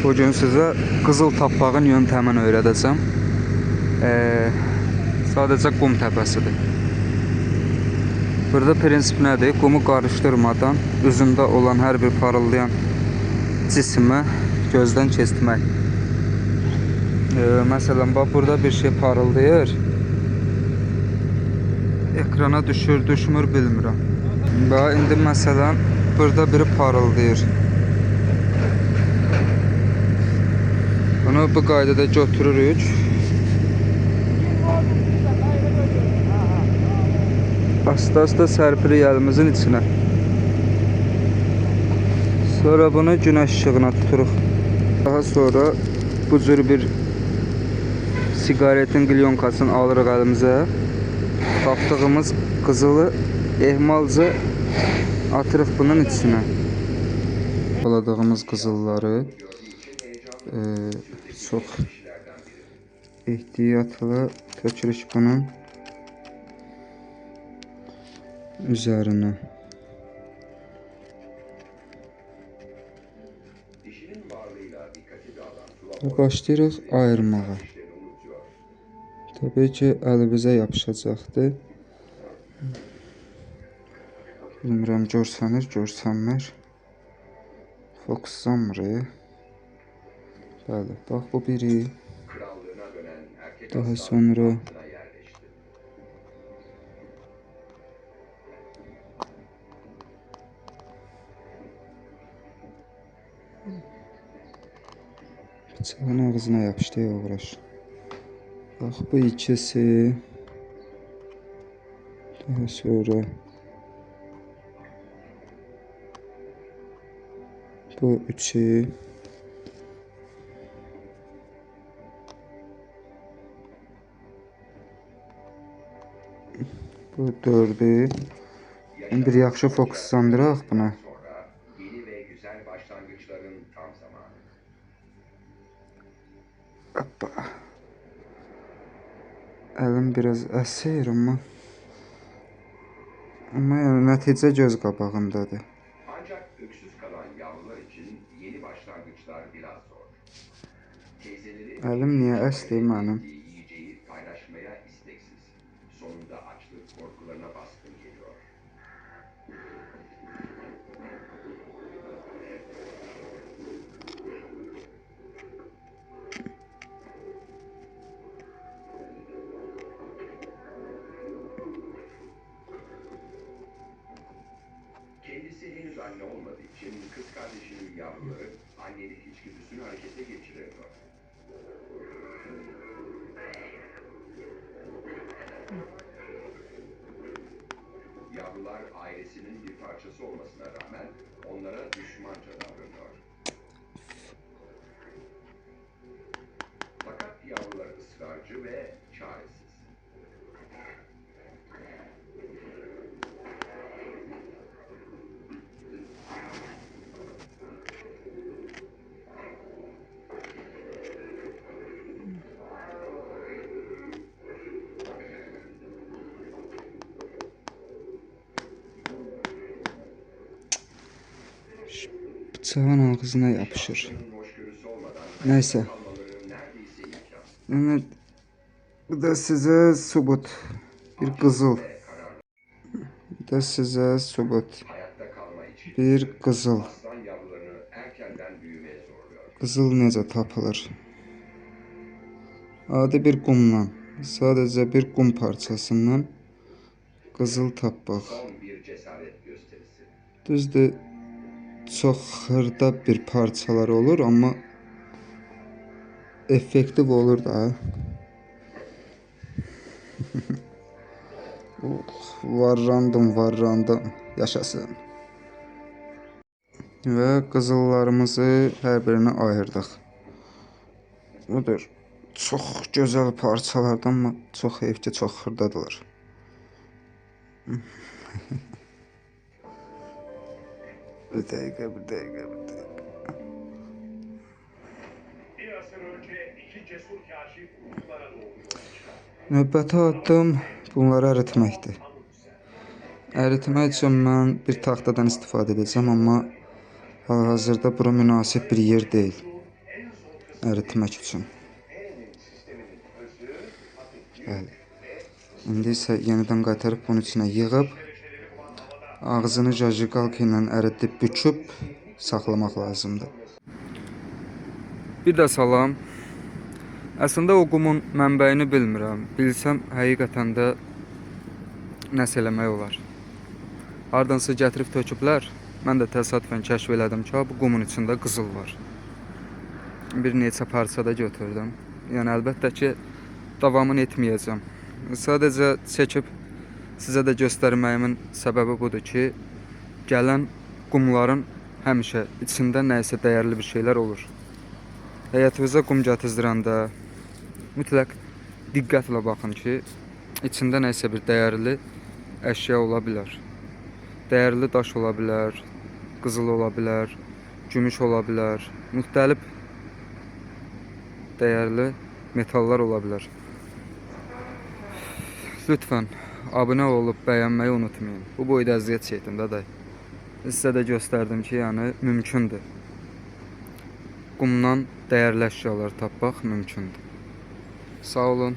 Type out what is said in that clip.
Bugün sizə qızıl tapmağın yöntəmini öyrədəcəm. Sadəcə qum təpəsidir. Burada prinsip nədir? Qumu qarışdırmadan üzündə olan hər bir parıldayan cismi gözdən keçirmək. Məsələn, bax burada bir şey parıldayır. Ekrana düşür, düşmür bilmirəm. Bax indi məsələn burada biri parıldayır. Bunu bu qaydada götürürük. Asta-asta sərpirik əlimizin içinə. Sonra bunu günəş işığına tuturuq. Daha sonra bu cür bir sigaretin qilyonkasını alırıq əlimizə. Tapdığımız qızılı ehmalca atırıq bunun içinə. Baladığımız qızılları çox ehtiyatla tökürük bunun üzərinə. Başlayırıq ayırmağa. Təbii ki, əlimizə yapışacaqdır. Bilmirəm, görsənir, görsənmir. Fokuslanmır. Bəli, bax bu biri. Daha sonra bıçağın ağzına yapışdı ya, uğraş. Bax bu ikisi. Daha sonra bu üçü. Bu dördü. Bir yaxşı fokuslandıraq buna. Hoppa. Əlim biraz əsir amma yəni nəticə göz qabağındadır. Ancak öksüz kalan yavrular için yeni başlangıçlar biraz zor. Əlim niyə əsdi mənim? Yiyeceği paylaşmaya isteksiz. Sonunda açlık korkularına baskın geliyor. Kendisi henüz anne olmadığı için kız kardeşinin yavruları annelik içgüdüsünü harekete geçiremiyor. Yavrular ailesinin bir parçası olmasına rağmen onlara düşmanca davranıyor. Fakat yavrular ısrarcı ve çaresiz. Bıçağın ağzına yapışır. Neyse. Yani bu da size subut. Bir qızıl. Bu da size subut. Bir qızıl. Qızıl necə tapılır? Adi bir qumdan, sadəcə bir qum parçasından qızıl tapmaq. Düzdür, çox xırda bir parçalar olur, amma effektiv olur da. Varrandım, yaşasın. Və qızıllarımızı hər birini ayırdıq. Budur. Çox gözəl parçalardan, amma çox heyf ki, çox xırdadılar. Bir dəqiqə. Növbəti addım bunları əritməkdir. Əritmək üçün mən bir taxtadan istifadə edəcəm, amma hal-hazırda bura münasib bir yer deyil. əritmək üçün. Bəli. İndi isə yenidən qaytarıb bunun içinə yığıb ağzını jajikalka ilə əridib büküb saxlamaq lazımdır. Bir də salam. Əslində o qumun mənbəyini bilmirəm. Bilsəm həqiqətən də nəsə eləmək olar. Hardansa gətirib töküblər. Mən də təsadüfən kəşf elədim ki, bu qumun içində qızıl var. Bir neçə parça da götürdüm. Yəni əlbəttə ki, davamını etməyəcəm. Sadəcə çəkib sizə də göstərməyimin səbəbi budur ki, gələn qumların həmişə içində nəsə dəyərli bir şeylər olur. Həyatınıza qum gətizdirəndə mütləq diqqətlə baxın ki, içində nəsə bir dəyərli əşya ola bilər. Dəyərli daş ola bilər, qızıl ola bilər, gümüş ola bilər, müxtəlif dəyərli metallar ola bilər. Lütfən abunə olub bəyənməyi unutmayın. Bu boyda əziyyət çəkdim də. Sizə də göstərdim ki, yəni mümkündür. Qumdan dəyərli əşyalar tapmaq mümkündür. Sağ olun.